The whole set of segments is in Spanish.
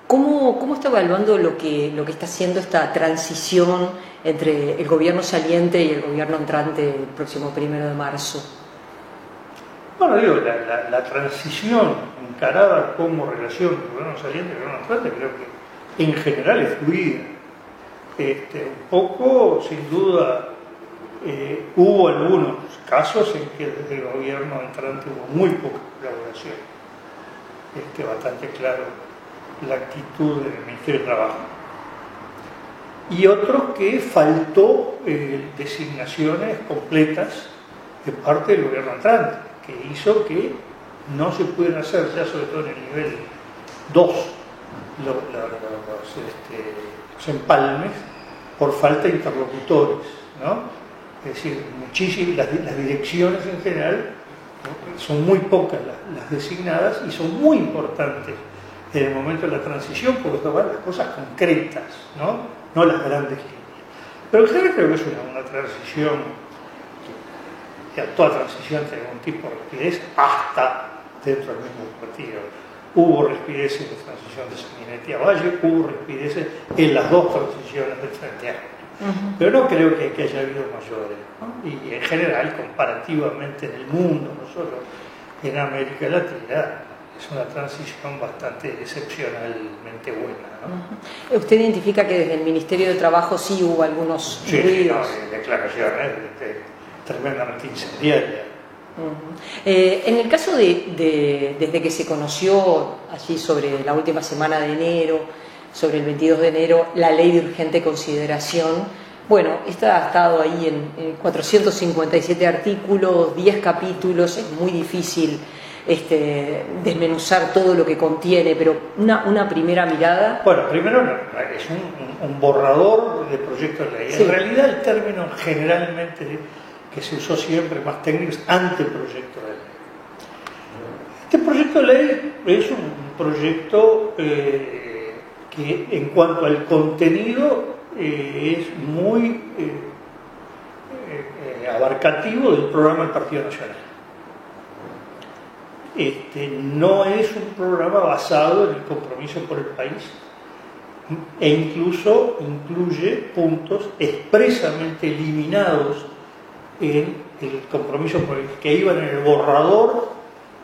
¿Cómo está evaluando lo que está haciendo esta transición entre el gobierno saliente y el gobierno entrante el próximo 1 de marzo? Bueno, digo, la transición encarada como relación del gobierno saliente y el gobierno entrante creo que en general es fluida. Un poco, sin duda, hubo algunos casos en que desde el gobierno entrante hubo muy poca colaboración. Bastante claro la actitud del Ministerio de Trabajo. Y otros que faltó designaciones completas de parte del gobierno entrante, que hizo que no se pudieran hacer, ya sobre todo en el nivel 2, los empalmes por falta de interlocutores, ¿no? Es decir, las direcciones en general, ¿no? Son muy pocas las designadas y son muy importantes en el momento de la transición porque toman las cosas concretas, no las grandes líneas. Pero en general creo que es una transición, que toda transición tiene algún tipo de rapidez, hasta dentro del mismo partido. Hubo rapidez en la transición de Sanguinetti a Valle, hubo rapidez en las dos transiciones del Frente Amplio. Pero no creo que haya habido mayores, ¿no? Y en general, comparativamente en el mundo, no solo en América Latina, es una transición bastante excepcionalmente buena, ¿no? ¿Usted identifica que desde el Ministerio de Trabajo sí hubo algunos ruidos? Sí, declaraciones tremendamente incendiarias. En el caso desde que se conoció allí sobre la última semana de enero, sobre el 22 de enero, la ley de urgente consideración, bueno, esta ha estado ahí en 457 artículos, 10 capítulos, es muy difícil desmenuzar todo lo que contiene, pero una primera mirada. Bueno, primero es un borrador de proyecto de ley. Sí. En realidad el término generalmente que se usó siempre más técnico es anteproyecto de ley. Este proyecto de ley es un proyecto que en cuanto al contenido es muy abarcativo del programa del Partido Nacional. No es un programa basado en el compromiso por el país e incluso incluye puntos expresamente eliminados en el compromiso por el que iban en el borrador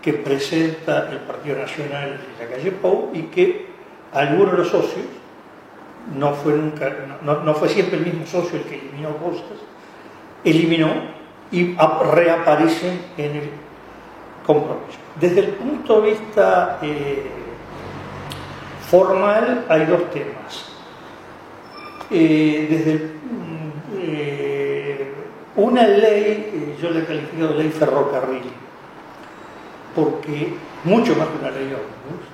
que presenta el Partido Nacional en la calle Pou y que algunos de los socios, no fue siempre el mismo socio el que eliminó cosas, eliminó y reaparecen en el compromiso. Desde el punto de vista formal hay dos temas. Una ley, yo la he calificado de ley ferrocarril, porque mucho más que una ley ómnibus,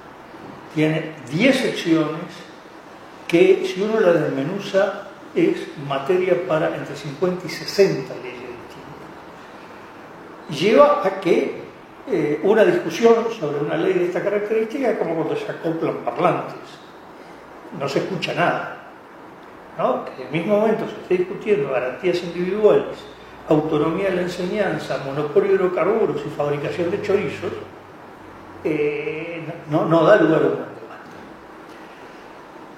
tiene 10 secciones que, si uno la desmenuza, es materia para entre 50 y 60 leyes distintas. Lleva a que una discusión sobre una ley de esta característica es como cuando se acoplan parlantes, no se escucha nada, ¿no? Que en el mismo momento se esté discutiendo garantías individuales, autonomía de la enseñanza, monopolio de hidrocarburos y fabricación de chorizos, no da lugar a un debate.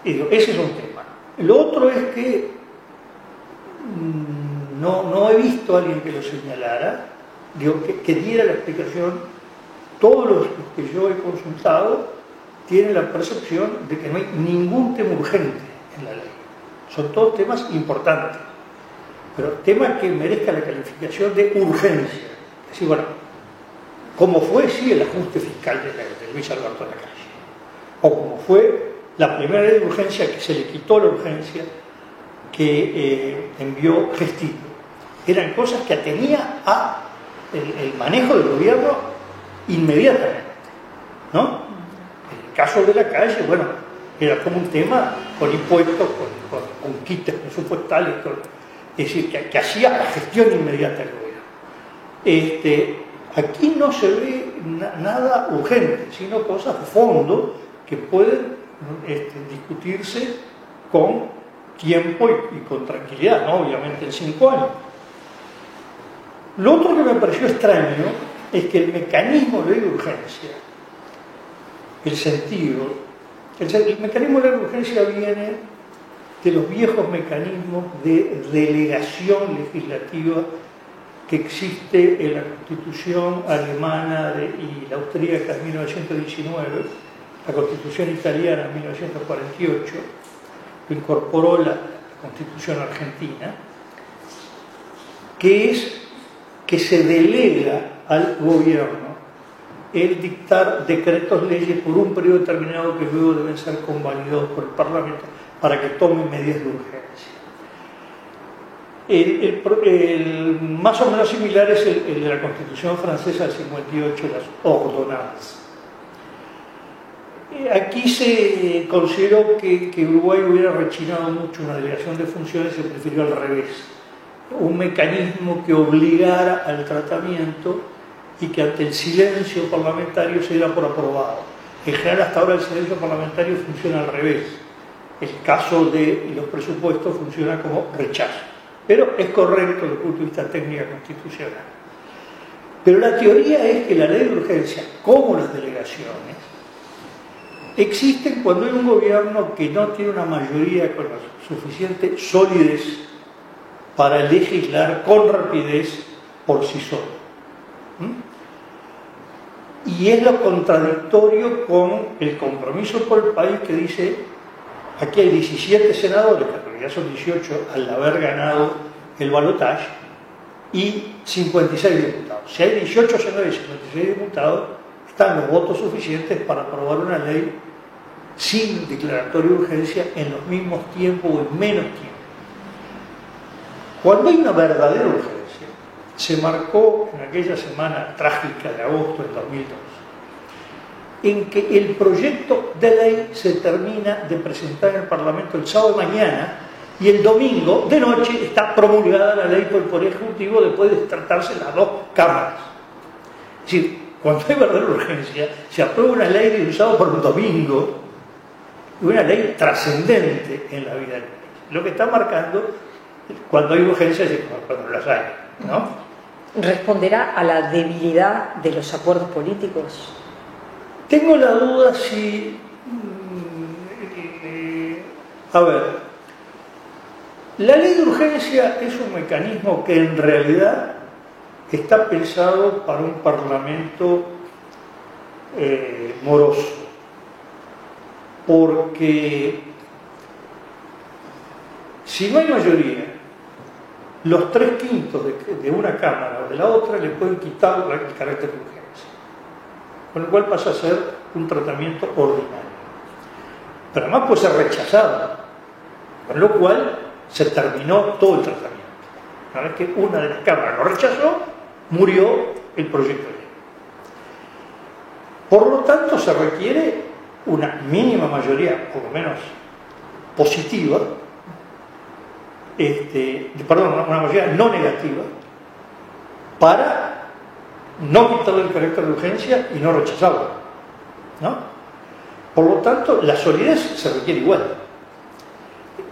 Y digo, ese es un tema. Lo otro es que no he visto a alguien que lo señalara, digo, que diera la explicación. Todos los que yo he consultado tienen la percepción de que no hay ningún tema urgente en la ley. Son todos temas importantes, pero temas que merezcan la calificación de urgencia. Es decir, bueno, como fue, sí, el ajuste fiscal de Luis Alberto Lacalle, o como fue la primera ley de urgencia que se le quitó la urgencia que envió Gestino. Eran cosas que atenía a el manejo del gobierno inmediatamente, ¿no? En el caso de Lacalle, bueno, era como un tema con impuestos, con quites presupuestales, es decir, que hacía la gestión inmediata del gobierno. Aquí no se ve nada urgente, sino cosas de fondo que pueden discutirse con tiempo y con tranquilidad, ¿no? Obviamente en 5 años. Lo otro que me pareció extraño es que el mecanismo de ley de urgencia, el mecanismo de ley de urgencia viene de los viejos mecanismos de delegación legislativa que existe en la Constitución alemana y la austríaca de 1919, la Constitución italiana de 1948, que incorporó la Constitución argentina, que es que se delega al gobierno el dictar decretos leyes por un periodo determinado que luego deben ser convalidados por el Parlamento para que tome medidas de urgencia. El más o menos similar es el de la Constitución francesa del 58, las ordonnances. Aquí se consideró que Uruguay hubiera rechinado mucho una delegación de funciones y se prefirió al revés. Un mecanismo que obligara al tratamiento y que ante el silencio parlamentario se diera por aprobado. En general, hasta ahora el silencio parlamentario funciona al revés. El caso de los presupuestos funciona como rechazo. Pero es correcto desde el punto de vista técnico constitucional. Pero la teoría es que la ley de urgencia, como las delegaciones, existen cuando hay un gobierno que no tiene una mayoría con la suficiente solidez para legislar con rapidez por sí solo. Y es lo contradictorio con el compromiso por el país que dice, aquí hay 17 senadores, que en realidad son 18 al haber ganado el balotaje, y 56 diputados. Si hay 18 senadores y 56 diputados, están los votos suficientes para aprobar una ley sin declaratoria de urgencia en los mismos tiempos o en menos tiempo. Cuando hay una verdadera urgencia, se marcó en aquella semana trágica de agosto del 2002, en que el proyecto de ley se termina de presentar en el Parlamento el sábado de mañana y el domingo de noche está promulgada la ley por el Poder Ejecutivo después de tratarse las dos cámaras. Es decir, cuando hay verdadera urgencia, se aprueba una ley de un sábado por un domingo, una ley trascendente en la vida del país. Lo que está marcando cuando hay urgencias y cuando las hay, ¿no? ¿Responderá a la debilidad de los acuerdos políticos? Tengo la duda si... a ver, la ley de urgencia es un mecanismo que en realidad está pensado para un parlamento moroso, porque si no hay mayoría, los 3/5 de una cámara o de la otra le pueden quitar el carácter de urgencia, con lo cual pasa a ser un tratamiento ordinario. Pero además puede ser rechazado, con lo cual se terminó todo el tratamiento. Una vez que una de las cámaras lo rechazó, murió el proyecto de ley. Por lo tanto, se requiere una mínima mayoría, por lo menos positiva, una mayoría no negativa, para no quitarle el carácter de urgencia y no rechazarlo, ¿no? Por lo tanto, la solidez se requiere igual.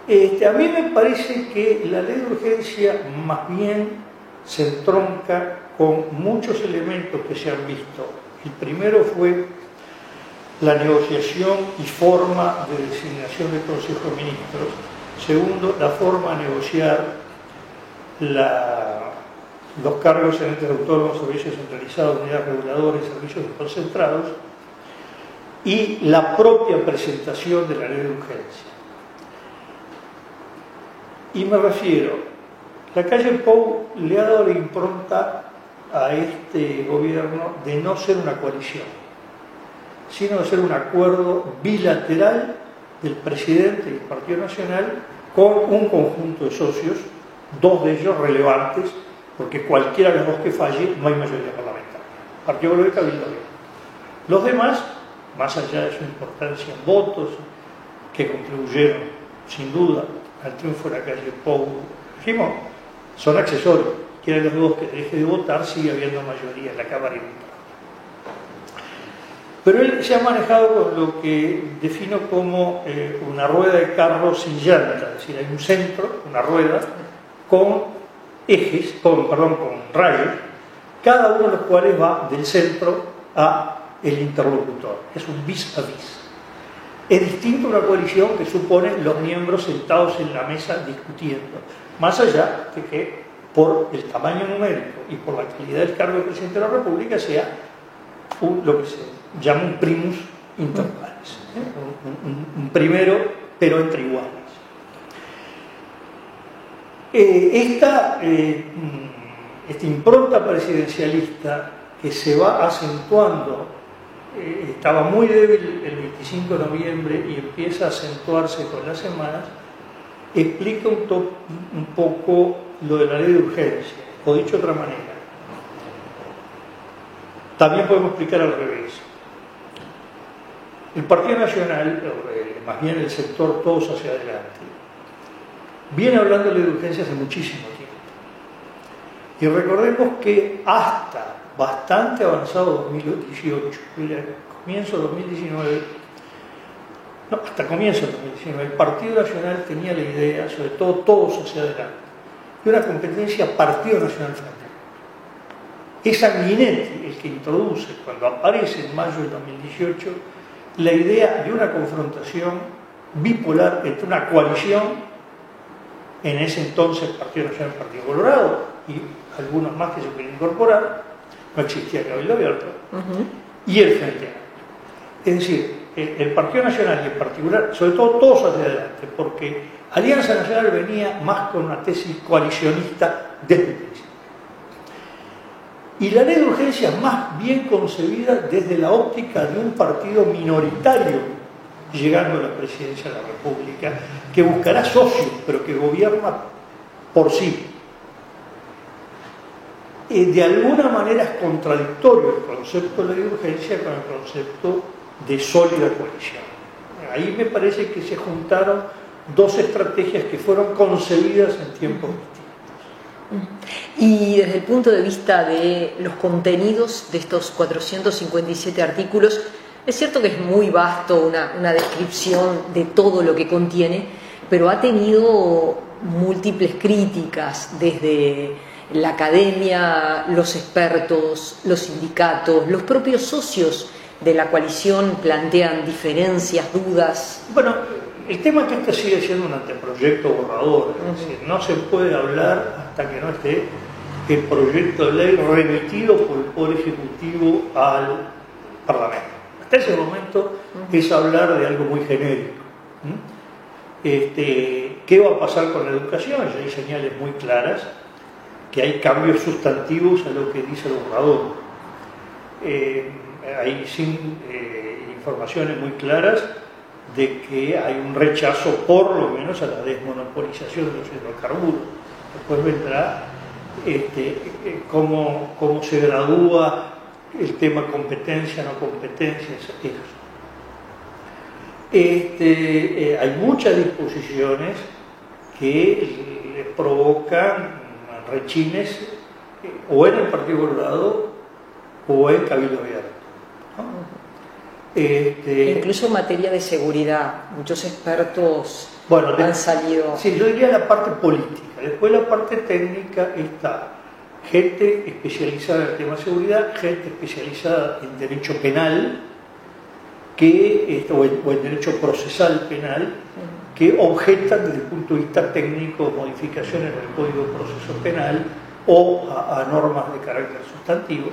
A mí me parece que la ley de urgencia más bien se entronca con muchos elementos que se han visto. El primero fue la negociación y forma de designación del Consejo de Ministros. Segundo, la forma de negociar los cargos en entes autónomos, servicios centralizados, unidades reguladoras y servicios desconcentrados, y la propia presentación de la ley de urgencia. Y me refiero, la calle Pou le ha dado la impronta a este gobierno de no ser una coalición, sino de ser un acuerdo bilateral del presidente del Partido Nacional con un conjunto de socios, dos de ellos relevantes, porque cualquiera de los dos que falle no hay mayoría parlamentaria. Partido Colorado y Cabildo Abierto. Los demás, más allá de su importancia en votos, que contribuyeron sin duda al triunfo de la calle Pou, dijimos, son accesorios. Quieren los dos que deje de votar, sigue habiendo mayoría en la Cámara y Diputados. Pero él se ha manejado con lo que defino como una rueda de carro sin llanta, es decir, hay un centro, una rueda, con ejes, con rayos, cada uno de los cuales va del centro a el interlocutor. Es un vis a vis. Es distinto a una coalición que supone los miembros sentados en la mesa discutiendo, más allá de que por el tamaño numérico y por la calidad del cargo de presidente de la República sea lo que se llama un primus inter pares, un primero pero entre iguales. Esta impronta presidencialista que se va acentuando, estaba muy débil el 25 de noviembre y empieza a acentuarse con las semanas, explica un poco lo de la ley de urgencia, o dicho de otra manera. También podemos explicar al revés. El Partido Nacional, más bien el sector Todos hacia adelante, viene hablando de urgencia hace muchísimo tiempo. Y recordemos que hasta bastante avanzado 2018, comienzo de 2019, no, hasta comienzo de 2019, el Partido Nacional tenía la idea, sobre todo Todos hacia adelante, de una competencia Partido Nacional Frente. Es Sanguinetti el que introduce, cuando aparece en mayo de 2018, la idea de una confrontación bipolar entre una coalición, en ese entonces Partido Nacional, Partido Colorado y algunos más que se quieren incorporar, no existía Cabildo Abierto, y el Frente Amplio. Es decir, el Partido Nacional y en particular, sobre todo Todos hacia adelante, porque Alianza Nacional venía más con una tesis coalicionista desde el principio. Y la ley de urgencia más bien concebida desde la óptica de un partido minoritario llegando a la presidencia de la República, que buscará socios, pero que gobierna por sí. De alguna manera es contradictorio el concepto de ley de urgencia con el concepto de sólida coalición. Ahí me parece que se juntaron dos estrategias que fueron concebidas en tiempos distintos. Y desde el punto de vista de los contenidos de estos 457 artículos, es cierto que es muy vasto una descripción de todo lo que contiene, pero ha tenido múltiples críticas desde la academia, los expertos, los sindicatos, los propios socios de la coalición plantean diferencias, dudas. Bueno, el tema es que este sigue siendo un anteproyecto borrador, es decir, no se puede hablar hasta que no esté el proyecto de ley remitido por el Poder Ejecutivo al Parlamento. Hasta ese momento es hablar de algo muy genérico. ¿Qué va a pasar con la educación? Ya hay señales muy claras que hay cambios sustantivos a lo que dice el borrador. Hay informaciones muy claras de que hay un rechazo por lo menos a la desmonopolización de los hidrocarburos. Después vendrá cómo se gradúa el tema competencia, no competencia, etc. Hay muchas disposiciones que les provocan rechines o en el Partido Colorado o en Cabildo Abierto, ¿no? Incluso en materia de seguridad, muchos expertos han salido... Sí, yo diría la parte política. Después la parte técnica está gente especializada en el tema de seguridad, gente especializada en derecho penal, o en derecho procesal penal, que objetan desde el punto de vista técnico modificaciones del Código de Proceso Penal o a normas de carácter sustantivo.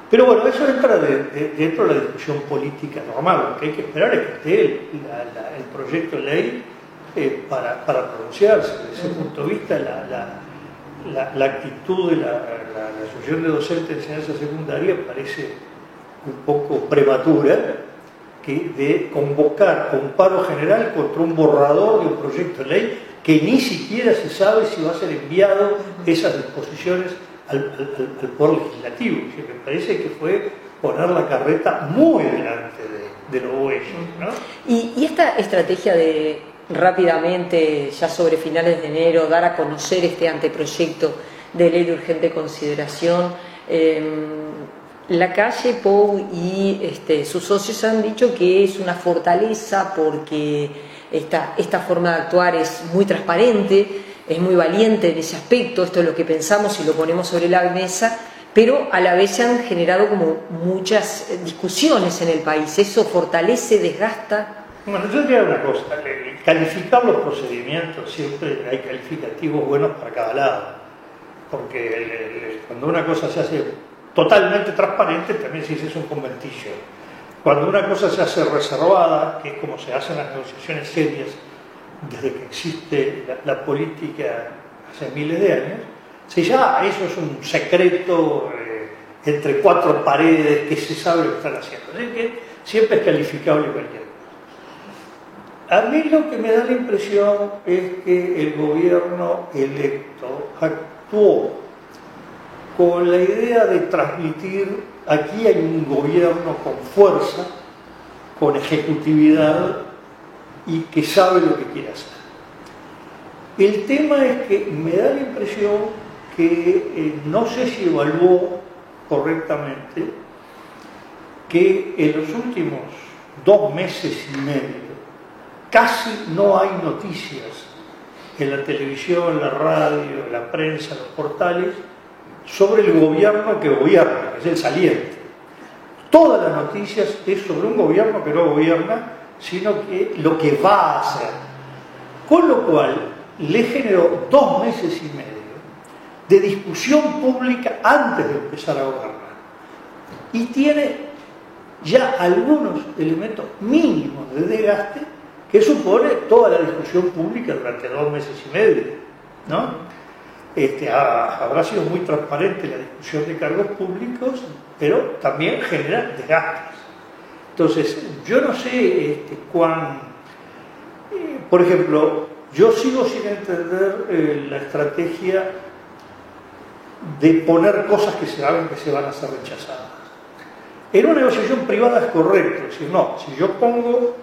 Pero bueno, eso entra dentro de la discusión política normal. Lo que hay que esperar es que esté el proyecto de ley para pronunciarse. Desde ese punto de vista, la actitud de la Asociación de Docentes de Enseñanza Secundaria parece un poco prematura, de convocar a un paro general contra un borrador de un proyecto de ley que ni siquiera se sabe si va a ser enviado esas disposiciones al Poder Legislativo. Que me parece que fue poner la carreta muy delante de lo bueno, ¿no? Y esta estrategia de rápidamente, ya sobre finales de enero, dar a conocer este anteproyecto de ley de urgente consideración, Lacalle, Pou y sus socios han dicho que es una fortaleza porque esta forma de actuar es muy transparente, es muy valiente en ese aspecto. Esto es lo que pensamos y lo ponemos sobre la mesa, pero a la vez se han generado como muchas discusiones en el país. ¿Eso fortalece, desgasta? Bueno, yo diría una cosa, calificar los procedimientos, siempre hay calificativos buenos para cada lado, porque cuando una cosa se hace totalmente transparente, también se dice es un conventillo. Cuando una cosa se hace reservada, que es como se hacen las negociaciones serias desde que existe la política hace miles de años, si ya eso es un secreto entre cuatro paredes que se sabe lo que están haciendo. Así que siempre es calificable cualquier cosa. A mí lo que me da la impresión es que el gobierno electo actuó con la idea de transmitir: aquí hay un gobierno con fuerza, con ejecutividad y que sabe lo que quiere hacer. El tema es que me da la impresión que no sé si evaluó correctamente que en los últimos 2 meses y medio casi no hay noticias en la televisión, la radio, la prensa, los portales sobre el gobierno que gobierna, que es el saliente. Todas las noticias es sobre un gobierno que no gobierna, sino que lo que va a hacer. Con lo cual le generó 2 meses y medio de discusión pública antes de empezar a gobernar. Y tiene ya algunos elementos mínimos de desgaste que supone toda la discusión pública durante 2 meses y medio, ¿no? Habrá sido muy transparente la discusión de cargos públicos, pero también genera desgastes. Entonces, yo no sé por ejemplo, yo sigo sin entender la estrategia de poner cosas que se saben que se van a ser rechazadas. En una negociación privada es correcto, es decir, no, si yo pongo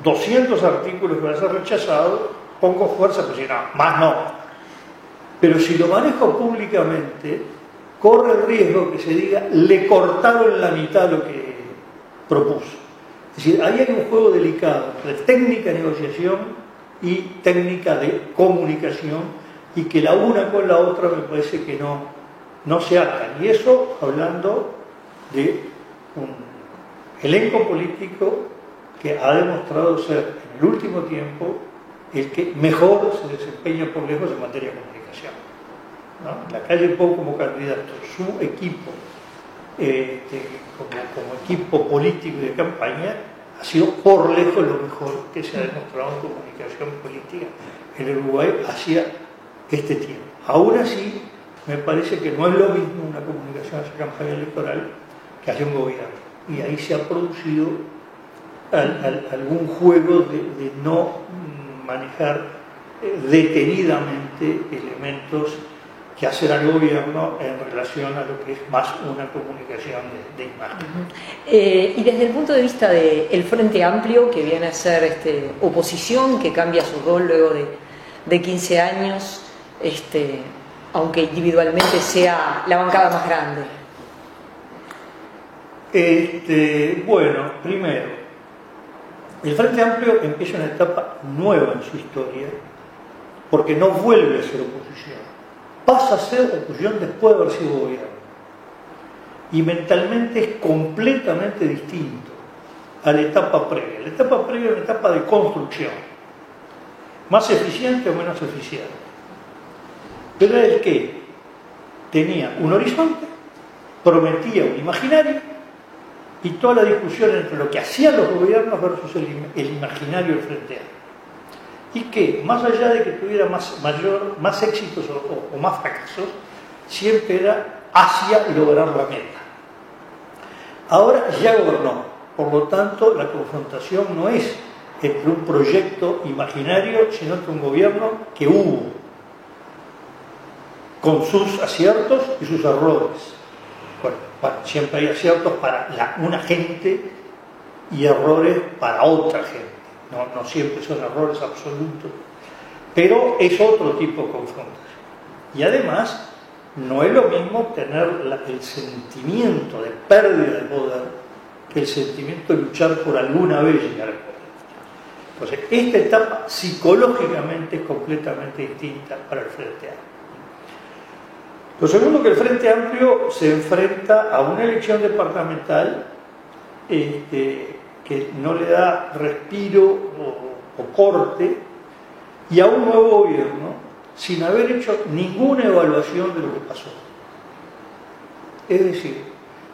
200 artículos que van a ser rechazados, pongo fuerza, pues si no, más no. Pero si lo manejo públicamente, corre el riesgo que se diga, le cortaron la mitad lo que propuso. Es decir, ahí hay un juego delicado de técnica de negociación y técnica de comunicación, y que la una con la otra me parece que no se atan. Y eso hablando de un elenco político que ha demostrado ser en el último tiempo el que mejor se desempeña por lejos en materia de comunicación, ¿no? Lacalle Pou como candidato, su equipo como equipo político y de campaña ha sido por lejos lo mejor que se ha demostrado en comunicación política en el Uruguay hacia este tiempo. Aún así, me parece que no es lo mismo una comunicación hacia campaña electoral que hacia un gobierno. Y ahí se ha producido algún juego de no manejar detenidamente elementos que hacen al gobierno en relación a lo que es más una comunicación de imagen. Y desde el punto de vista del Frente Amplio, que viene a ser oposición, que cambia su rol luego de 15 años, aunque individualmente sea la bancada más grande. Bueno, primero, el Frente Amplio empieza una etapa nueva en su historia, porque no vuelve a ser oposición. Pasa a ser oposición después de haber sido gobierno. Y mentalmente es completamente distinto a la etapa previa. La etapa previa es una etapa de construcción. Más eficiente o menos eficiente. Pero era el que tenía un horizonte, prometía un imaginario, y toda la discusión entre lo que hacían los gobiernos versus el imaginario del Frente Amplio. Y que, más allá de que tuviera más éxitos o más fracasos, siempre era hacia lograr la meta. Ahora ya gobernó, por lo tanto la confrontación no es entre un proyecto imaginario, sino entre un gobierno que hubo, con sus aciertos y sus errores. Bueno, siempre hay aciertos para una gente y errores para otra gente. No siempre son errores absolutos, pero es otro tipo de confrontación. Y además, no es lo mismo tener el sentimiento de pérdida de poder que el sentimiento de luchar por alguna vez llegar al poder. Entonces, esta etapa psicológicamente es completamente distinta para el Frente Amplio. Lo segundo, que el Frente Amplio se enfrenta a una elección departamental que no le da respiro o corte, y a un nuevo gobierno sin haber hecho ninguna evaluación de lo que pasó. Es decir,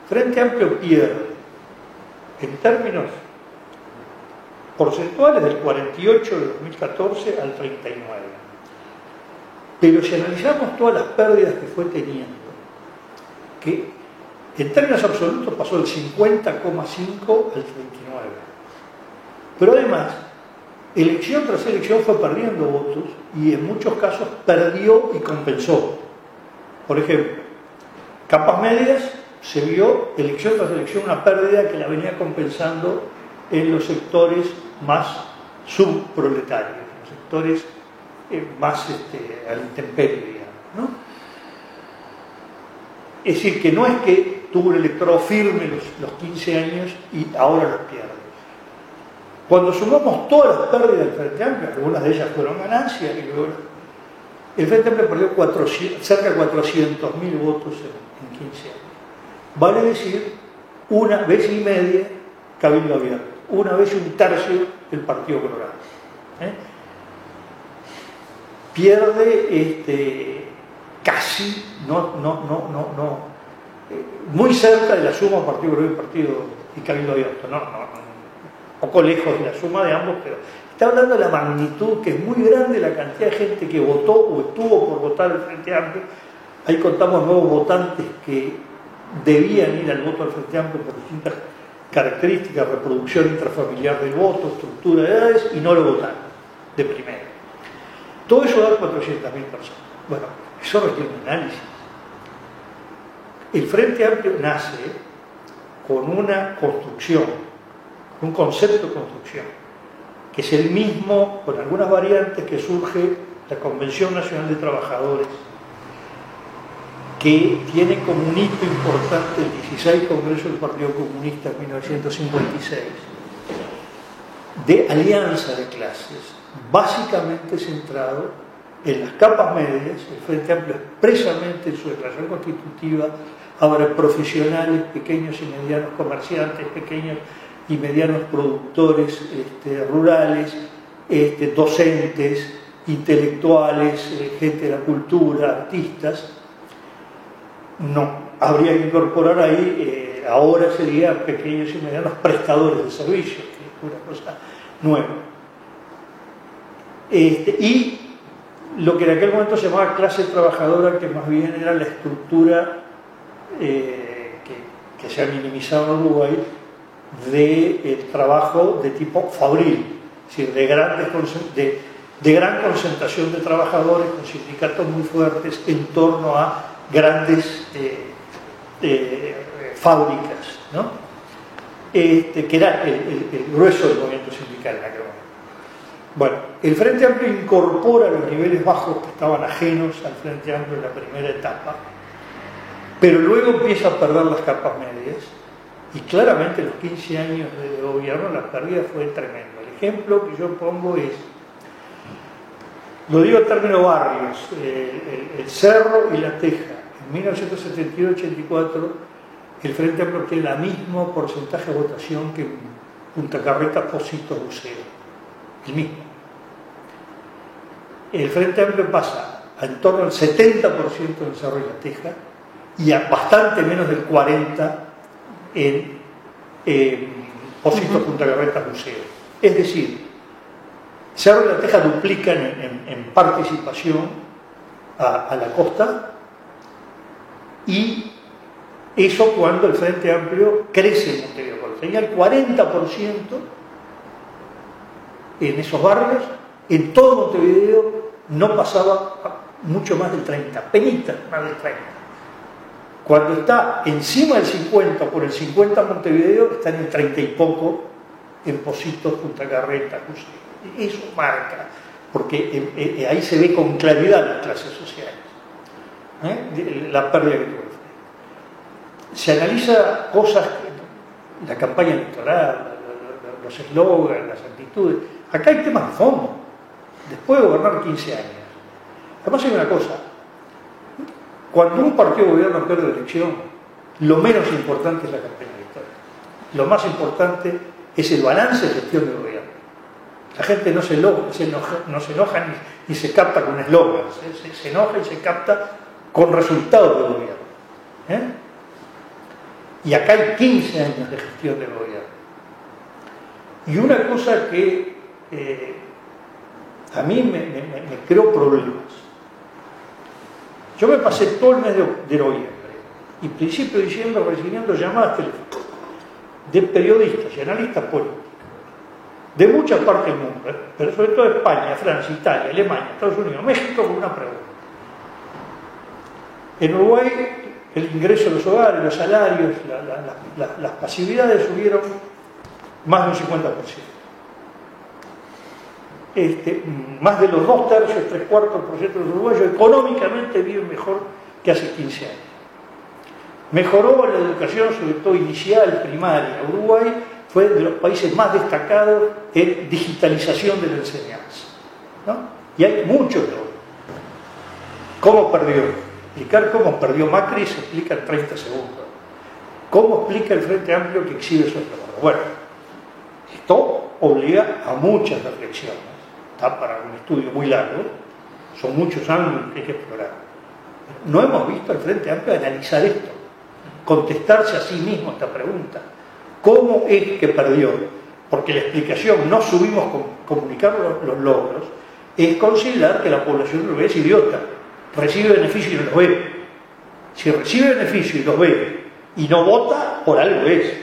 Frente Amplio pierde en términos porcentuales del 48 de 2014 al 39. Pero si analizamos todas las pérdidas que fue teniendo, que en términos absolutos pasó del 50,5 al 39. Pero además, elección tras elección fue perdiendo votos y en muchos casos perdió y compensó. Por ejemplo, capas medias se vio elección tras elección una pérdida que la venía compensando en los sectores más subproletarios, los sectores más a la intemperie, digamos, ¿no? Es decir, que no es que tuvo un electorado firme los 15 años y ahora los pierde. Cuando sumamos todas las pérdidas del Frente Amplio, algunas de ellas fueron ganancias, y luego el Frente Amplio perdió cerca de 400.000 votos en 15 años. Vale decir, una vez y media Cabildo Abierto, una vez y un tercio del Partido Colorado. Pierde casi, muy cerca de la suma Partido Colorado y Cabildo Abierto, un poco lejos de la suma de ambos, pero está hablando de la magnitud, que es muy grande la cantidad de gente que votó o estuvo por votar el Frente Amplio. Ahí contamos nuevos votantes que debían ir al voto del Frente Amplio por distintas características, reproducción intrafamiliar del voto, estructura de edades, y no lo votaron de primera. Todo eso da 400.000 personas. Bueno, eso requiere un análisis. El Frente Amplio nace con una construcción, un concepto de construcción, que es el mismo, con algunas variantes, que surge la Convención Nacional de Trabajadores, que tiene como un hito importante el 16 Congreso del Partido Comunista en 1956, de alianza de clases, básicamente centrado en las capas medias. El Frente Amplio expresamente en su declaración constitutiva habla de profesionales, pequeños y medianos comerciantes, pequeños y medianos productores rurales, docentes, intelectuales, gente de la cultura, artistas. No, habría que incorporar ahí, ahora sería pequeños y medianos prestadores de servicios, que es una cosa nueva. Y lo que en aquel momento se llamaba clase trabajadora, que más bien era la estructura que se ha minimizado en Uruguay, del trabajo de tipo fabril, es decir, de gran concentración de trabajadores con sindicatos muy fuertes en torno a grandes fábricas, ¿no? Que era el grueso del movimiento sindical en aquel momento. Bueno, el Frente Amplio incorpora los niveles bajos que estaban ajenos al Frente Amplio en la primera etapa, pero luego empieza a perder las capas medias, y claramente en los 15 años de gobierno la pérdida fue tremenda. El ejemplo que yo pongo es, lo digo en términos barrios, el Cerro y la Teja. En 1972-84 el Frente Amplio tiene el mismo porcentaje de votación que Punta Carretas, Pocitos, Buceo, el mismo. El Frente Amplio pasa a en torno al 70% del Cerro y la Teja y a bastante menos del 40% en Pocitos, Punta Carretas, Buceo. Es decir, Cerro y la Teja duplican en participación a la costa, y eso cuando el Frente Amplio crece en Montevideo. Cuando tenía el 40% en esos barrios, en todo Montevideo no pasaba mucho más del 30%, penitas más del 30%. Cuando está encima del 50%, por el 50% en Montevideo, está en el 30 y poco en Pocitos, Punta Carretas, eso marca, porque ahí se ve con claridad las clases sociales, la pérdida que tuvo. Se analiza cosas, la campaña electoral, los eslogans, las actitudes. Acá hay temas de fondo, después de gobernar 15 años. Además hay una cosa, Cuando un partido de gobierno pierde la elección, lo menos importante es la campaña electoral. Lo más importante es el balance de gestión del gobierno. La gente no se enoja ni se capta con eslogans, se enoja y se capta con resultados del gobierno. Y acá hay 15 años de gestión del gobierno. Y una cosa que a mí me creó problemas. Yo me pasé todo el mes de noviembre y principio de diciembre recibiendo llamadas telefónicas de periodistas y analistas políticos de muchas partes del mundo, pero sobre todo de España, Francia, Italia, Alemania, Estados Unidos, México, con una pregunta. En Uruguay el ingreso de los hogares, los salarios, las pasividades subieron más de un 50%. Más de los 2/3, 3/4% de los uruguayos económicamente viven mejor que hace 15 años. Mejoró la educación, sobre todo inicial, primaria. Uruguay fue de los países más destacados en digitalización de la enseñanza, ¿no? Y hay muchos logros. ¿Cómo perdió? Explicar cómo perdió Macri se explica en 30 segundos. ¿Cómo explica el Frente Amplio que exhibe esos logros? Bueno, esto obliga a muchas reflexiones. Está para un estudio muy largo, son muchos ángulos que hay que explorar. No hemos visto al Frente Amplio analizar esto, contestarse a sí mismo esta pregunta. ¿Cómo es que perdió? Porque la explicación, no subimos comunicar los logros, es considerar que la población uruguaya es idiota, recibe beneficios y no los ve. Si recibe beneficios y los ve y no vota, por algo es.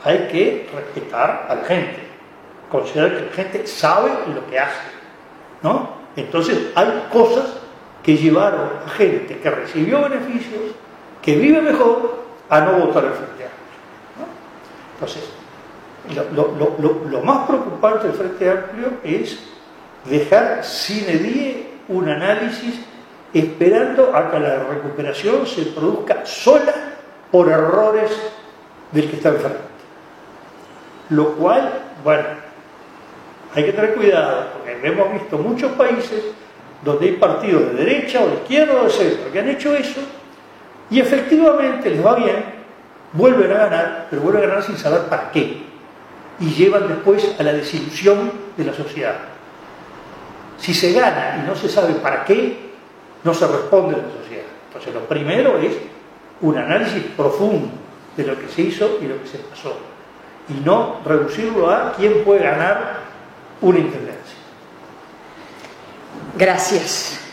Hay que respetar a la gente, considerar que la gente sabe lo que hace, ¿no? Entonces hay cosas que llevaron a gente que recibió beneficios, que vive mejor, a no votar al Frente Amplio, ¿no? Entonces, lo más preocupante del Frente Amplio es dejar sine die un análisis esperando a que la recuperación se produzca sola por errores del que está enfrente. Lo cual, bueno, hay que tener cuidado, porque hemos visto muchos países donde hay partidos de derecha o de izquierda o de centro que han hecho eso y efectivamente les va bien, vuelven a ganar, pero vuelven a ganar sin saber para qué, y llevan después a la desilusión de la sociedad. Si se gana y no se sabe para qué, no se responde a la sociedad. Entonces lo primero es un análisis profundo de lo que se hizo y lo que se pasó, y no reducirlo a quién puede ganar una intendencia. Gracias.